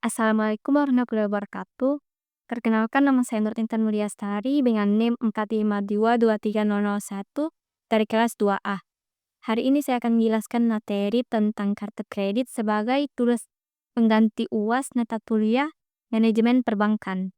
Assalamualaikum warahmatullahi wabarakatuh. Perkenalkan nama saya Nur Intan Mulyastari dengan NIM 452230001 dari kelas 2A. Hari ini saya akan menjelaskan materi tentang kartu kredit sebagai tulis pengganti UAS mata kuliah manajemen perbankan.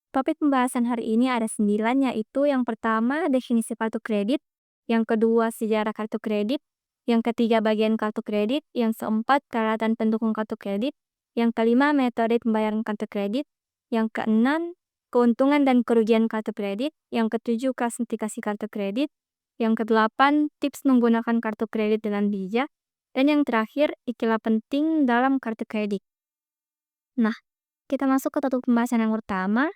Topik pembahasan hari ini ada 9, yaitu yang pertama definisi kartu kredit, yang kedua sejarah kartu kredit, yang ketiga bagian kartu kredit, yang keempat peralatan pendukung kartu kredit, yang kelima metode pembayaran kartu kredit, yang keenam keuntungan dan kerugian kartu kredit, yang ketujuh klasifikasi kartu kredit, yang kedelapan tips menggunakan kartu kredit dengan bijak, dan yang terakhir istilah penting dalam kartu kredit. Nah, kita masuk ke topik pembahasan yang pertama,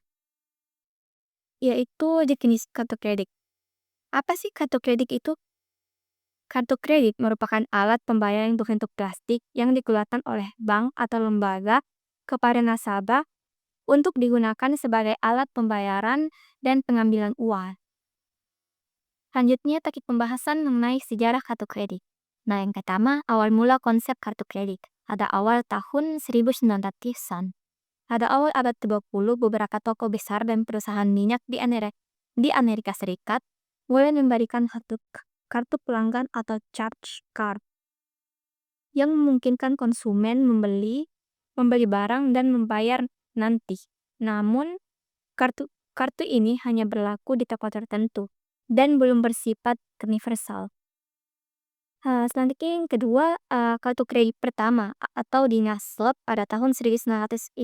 yaitu definisi kartu kredit. Apa sih kartu kredit itu? Kartu kredit merupakan alat pembayaran berbentuk plastik yang dikeluarkan oleh bank atau lembaga kepada nasabah untuk digunakan sebagai alat pembayaran dan pengambilan uang. Selanjutnya, topik pembahasan mengenai sejarah kartu kredit. Nah, yang pertama, awal mula konsep kartu kredit. Pada awal tahun 1900-an. Pada awal abad 20, beberapa toko besar dan perusahaan minyak di Amerika Serikat mulai memberikan kartu pelanggan atau charge card yang memungkinkan konsumen membeli barang dan membayar nanti. Namun, kartu ini hanya berlaku di toko tertentu dan belum bersifat universal. Selanjutnya yang kedua, kartu kredit pertama atau Dinaslov pada tahun 1950.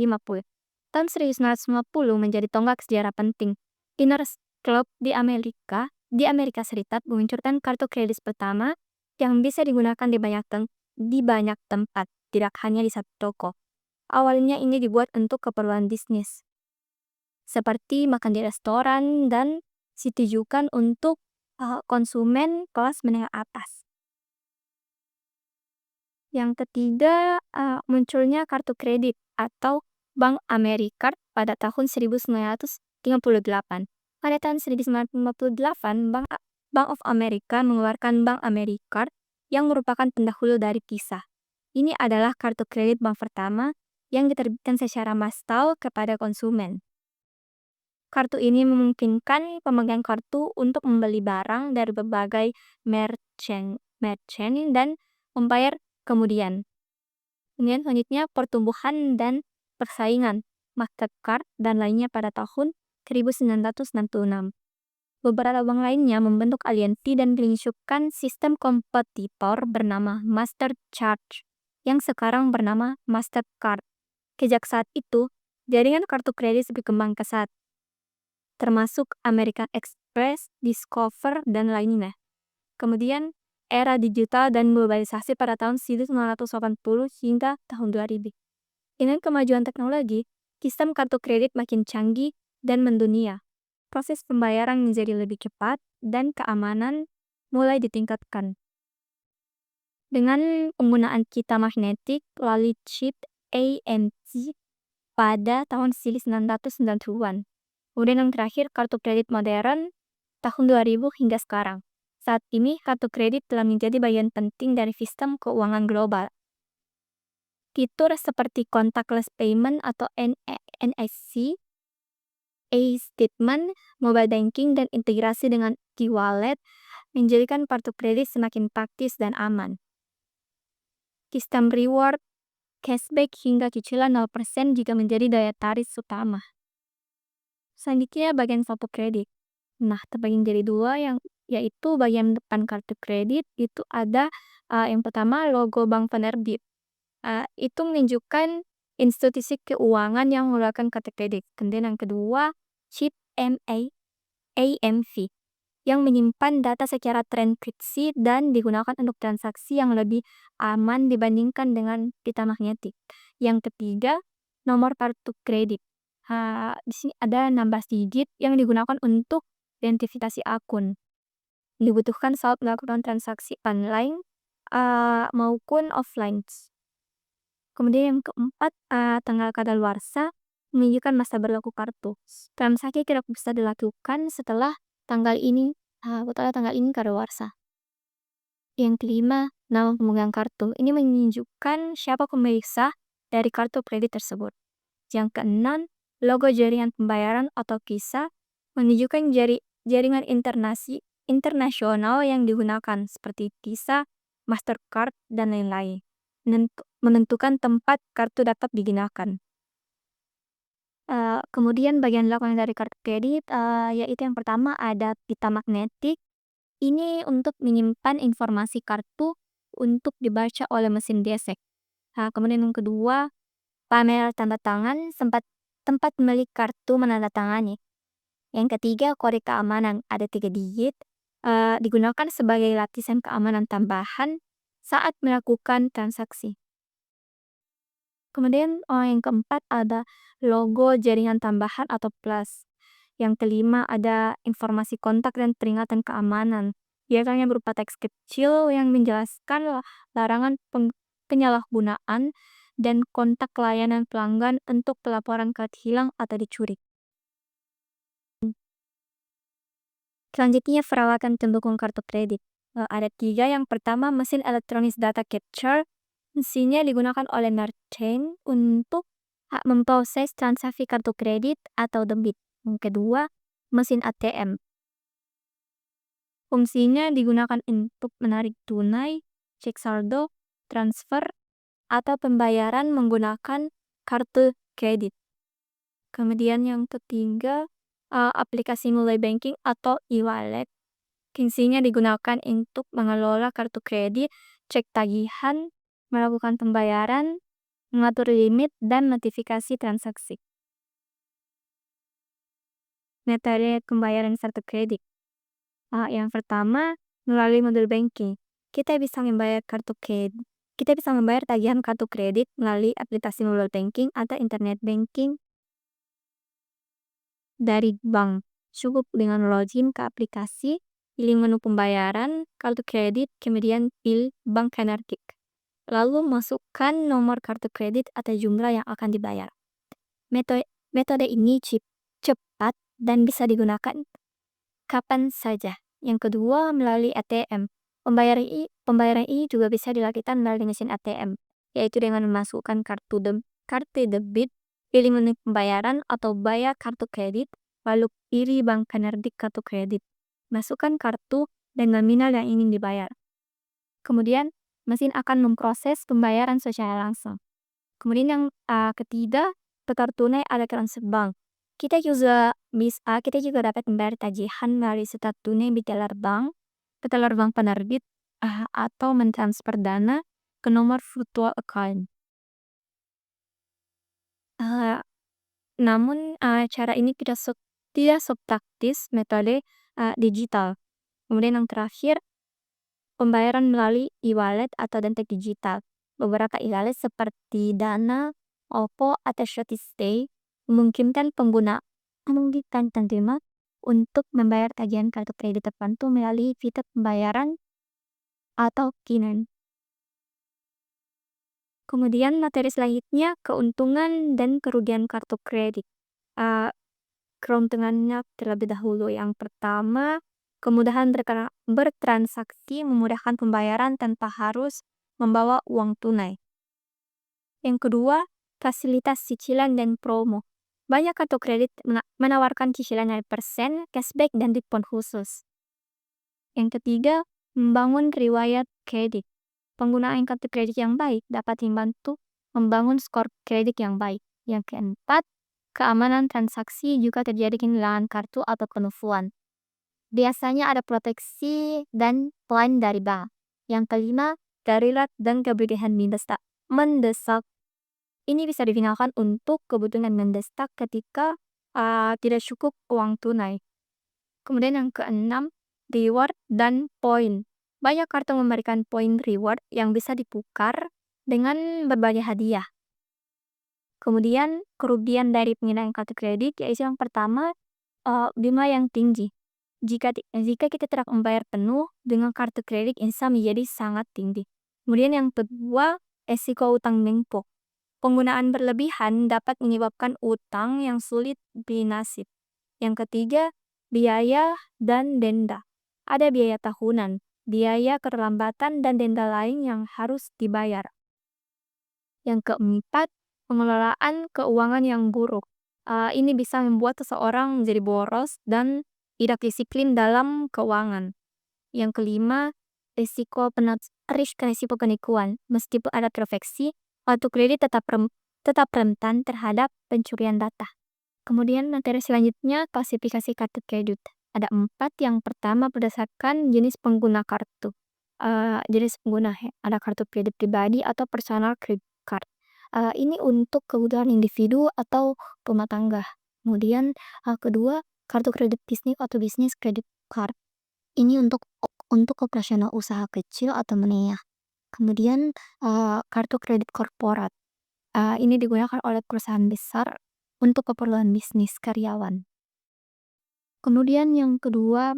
Tahun 1950 menjadi tonggak sejarah penting. Dinaslov di Amerika Serikat meluncurkan kartu kredit pertama yang bisa digunakan di banyak tempat, tidak hanya di satu toko. Awalnya ini dibuat untuk keperluan bisnis, seperti makan di restoran dan ditujukan untuk konsumen kelas menengah atas. Yang ketiga, munculnya kartu kredit atau Bank Amerika pada tahun 1938. Pada tahun 1958, Bank of America mengeluarkan Bank Amerika yang merupakan pendahulu dari Visa. Ini adalah kartu kredit bank pertama yang diterbitkan secara massal kepada konsumen. Kartu ini memungkinkan pemegang kartu untuk membeli barang dari berbagai merchant dan membayar kemudian. Kemudian selanjutnya pertumbuhan dan persaingan Mastercard dan lainnya pada tahun 1966. Beberapa bank lainnya membentuk aliansi dan meluncurkan sistem kompetitor bernama Mastercard yang sekarang bernama Mastercard. Sejak saat itu, jaringan kartu kredit berkembang pesat, termasuk American Express, Discover, dan lainnya. Kemudian, era digital dan globalisasi pada tahun 1980 hingga tahun 2000. Dengan kemajuan teknologi, sistem kartu kredit makin canggih dan mendunia. Proses pembayaran menjadi lebih cepat dan keamanan mulai ditingkatkan. Dengan penggunaan pita magnetik melalui chip ANC pada tahun 1990-an. Kemudian yang terakhir, kartu kredit modern tahun 2000 hingga sekarang. Saat ini, kartu kredit telah menjadi bagian penting dari sistem keuangan global. Fitur seperti contactless payment atau NFC, e-statement, mobile banking, dan integrasi dengan e-wallet menjadikan kartu kredit semakin praktis dan aman. Sistem reward, cashback, hingga cicilan 0% juga menjadi daya tarik utama. Selanjutnya bagian kartu kredit. Nah, terbagi jadi dua, yaitu bagian depan kartu kredit itu ada yang pertama logo bank penerbit. Itu menunjukkan institusi keuangan yang mengeluarkan kartu kredit. Kemudian yang kedua, chip AMV yang menyimpan data secara terenkripsi dan digunakan untuk transaksi yang lebih aman dibandingkan dengan pita magnetik. Yang ketiga, nomor kartu kredit. Di sini ada 16 digit yang digunakan untuk identifikasi akun. Dibutuhkan saat melakukan transaksi online maupun offline. Kemudian yang keempat, tanggal kadaluarsa menunjukkan masa berlaku kartu. Transaksi tidak bisa dilakukan setelah tanggal ini kadaluarsa. Yang kelima, nama pemegang kartu. Ini menunjukkan siapa pemilik sah dari kartu kredit tersebut. Yang keenam, logo jaringan pembayaran atau KISA menunjukkan jaringan internasional yang digunakan seperti Visa, Mastercard, dan lain-lain. Menentukan tempat kartu dapat digunakan. Kemudian bagian belakang dari kartu kredit, yaitu yang pertama ada pita magnetik. Ini untuk menyimpan informasi kartu untuk dibaca oleh mesin gesek. Kemudian yang kedua, panel tanda tangan tempat pemilik kartu menandatangani. Yang ketiga, kode keamanan ada 3 digit, digunakan sebagai lapisan keamanan tambahan saat melakukan transaksi. Kemudian yang keempat ada logo jaringan tambahan atau plus. Yang kelima ada informasi kontak dan peringatan keamanan. Biasanya berupa teks kecil yang menjelaskan larangan penyalahgunaan dan kontak layanan pelanggan untuk pelaporan kartu hilang atau dicuri. Selanjutnya perawatan pendukung kartu kredit. Ada 3. Yang pertama, mesin elektronik data capture. Mesinnya digunakan oleh merchant untuk memproses transaksi kartu kredit atau debit. Yang kedua, mesin ATM. Fungsinya digunakan untuk menarik tunai, cek saldo, transfer, atau pembayaran menggunakan kartu kredit. Kemudian yang ketiga, aplikasi mobile banking atau e-wallet. Fungsinya digunakan untuk mengelola kartu kredit, cek tagihan, melakukan pembayaran, mengatur limit, dan notifikasi transaksi. Metode pembayaran kartu kredit. Yang pertama, melalui mobile banking. Kita bisa membayar tagihan kartu kredit melalui aplikasi mobile banking atau internet banking dari bank. Cukup dengan login ke aplikasi, pilih menu pembayaran, kartu kredit, kemudian pilih bank energetik. Lalu masukkan nomor kartu kredit atau jumlah yang akan dibayar. Metode ini cepat dan bisa digunakan kapan saja. Yang kedua, melalui ATM. Pembayaran ini juga bisa dilakukan melalui mesin ATM, yaitu dengan memasukkan kartu debit, pilih menu pembayaran atau bayar kartu kredit, lalu pilih bank energetik kartu kredit. Masukkan kartu dan nominal yang ingin dibayar. Kemudian, mesin akan memproses pembayaran secara langsung. Kemudian yang ketiga, tukar tunai ada transfer bank. Kita juga dapat membayar tagihan melalui setor tunai di teller bank penerbit, atau mentransfer dana ke nomor virtual account. Namun cara ini tidak sepraktis metode digital. Kemudian yang terakhir, pembayaran melalui e-wallet atau dompet digital. Beberapa e-wallet seperti Dana, OVO, atau Shopee memungkinkan pengguna penerima untuk membayar tagihan kartu kredit tertentu melalui fitur pembayaran atau QINan. Kemudian materi selanjutnya, keuntungan dan kerugian kartu kredit. Keuntungannya terlebih dahulu. Yang pertama, kemudahan bertransaksi memudahkan pembayaran tanpa harus membawa uang tunai. Yang kedua, fasilitas cicilan dan promo. Banyak kartu kredit menawarkan cicilan 0%, cashback, dan diskon khusus. Yang ketiga, membangun riwayat kredit. Penggunaan kartu kredit yang baik dapat membantu membangun skor kredit yang baik. Yang keempat, keamanan transaksi juga terjadi kehilangan kartu atau penipuan. Biasanya ada proteksi dan plan dari bank. Yang kelima, darurat dan kebutuhan mendesak. Ini bisa digunakan untuk kebutuhan mendesak ketika tidak cukup uang tunai. Kemudian yang keenam, reward dan poin. Banyak kartu memberikan poin reward yang bisa ditukar dengan berbagai hadiah. Kemudian kerugian dari penggunaan kartu kredit yaitu yang pertama, bunga yang tinggi. Jika kita tidak membayar penuh dengan kartu kredit, bisa menjadi sangat tinggi. Kemudian yang kedua, resiko utang menumpuk. Penggunaan berlebihan dapat menyebabkan utang yang sulit dilunasi. Yang ketiga, biaya dan denda. Ada biaya tahunan. biaya keterlambatan, dan denda lain yang harus dibayar. Yang keempat, pengelolaan keuangan yang buruk. Ini bisa membuat seseorang menjadi boros dan tidak disiplin dalam keuangan. Yang kelima, risiko penipuan. Meskipun ada terefeksi, kartu kredit tetap rentan terhadap pencurian data. Kemudian materi selanjutnya, klasifikasi kartu kredit. Ada 4. Yang pertama, berdasarkan jenis pengguna kartu. Jenis pengguna, ada kartu kredit pribadi atau personal credit card. Ini untuk kebutuhan individu atau rumah tangga. Kemudian kedua, kartu kredit bisnis atau bisnis credit card. Ini untuk operasional usaha kecil atau menengah. Kemudian kartu kredit korporat. Ini digunakan oleh perusahaan besar untuk keperluan bisnis karyawan. Kemudian yang kedua,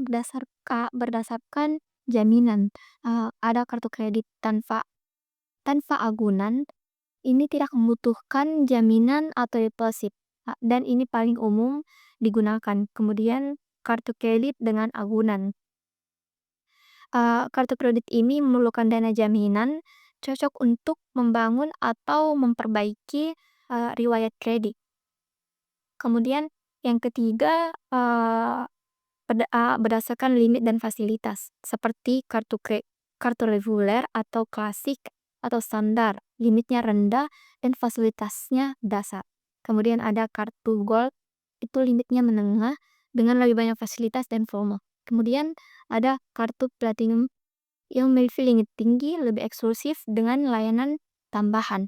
berdasarkan jaminan. Ada kartu kredit tanpa agunan. Ini tidak membutuhkan jaminan atau deposit, dan ini paling umum digunakan. Kemudian kartu kredit dengan agunan. Kartu kredit ini memerlukan dana jaminan, cocok untuk membangun atau memperbaiki riwayat kredit. Kemudian yang ketiga, berdasarkan limit dan fasilitas, seperti kartu reguler atau klasik atau standar, limitnya rendah dan fasilitasnya dasar. Kemudian ada kartu gold, itu limitnya menengah dengan lebih banyak fasilitas dan promo. Kemudian ada kartu platinum yang memiliki limit tinggi, lebih eksklusif dengan layanan tambahan.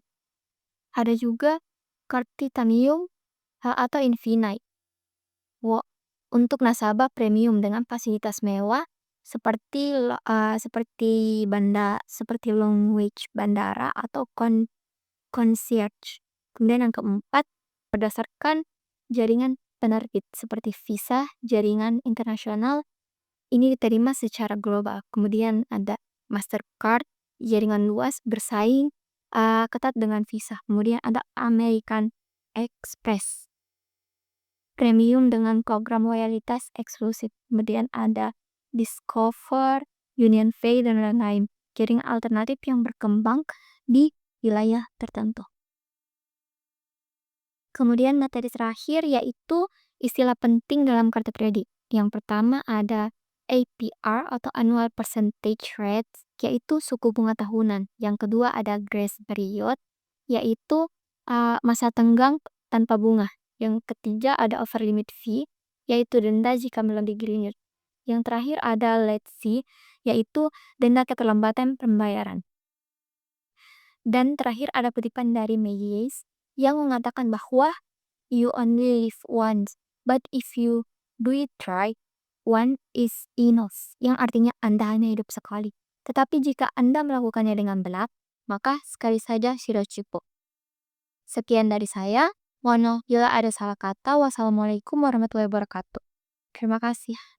Ada juga kartu titanium atau infinite untuk nasabah premium dengan fasilitas mewah seperti long wage bandara atau concierge. Kemudian yang keempat, berdasarkan jaringan penerbit seperti Visa, jaringan internasional, ini diterima secara global. Kemudian ada Mastercard, jaringan luas, bersaing ketat dengan Visa. Kemudian ada American Express, premium dengan program loyalitas eksklusif. Kemudian ada Discover, Union Pay, dan lain-lain. Jaringan alternatif yang berkembang di wilayah tertentu. Kemudian materi terakhir yaitu istilah penting dalam kartu kredit. Yang pertama ada APR atau annual percentage rate, yaitu suku bunga tahunan. Yang kedua ada grace period, yaitu masa tenggang tanpa bunga. Yang ketiga ada over limit fee, yaitu denda jika belum digilir. Yang terakhir ada late fee, yaitu denda keterlambatan pembayaran. Dan terakhir ada kutipan dari Mays yang mengatakan bahwa you only live once, but if you do it right, one is enough, yang artinya Anda hanya hidup sekali. Tetapi jika Anda melakukannya dengan benar, maka sekali saja sudah cukup. Sekian dari saya. Mohon bila ada salah kata. Wassalamualaikum warahmatullahi wabarakatuh. Terima kasih.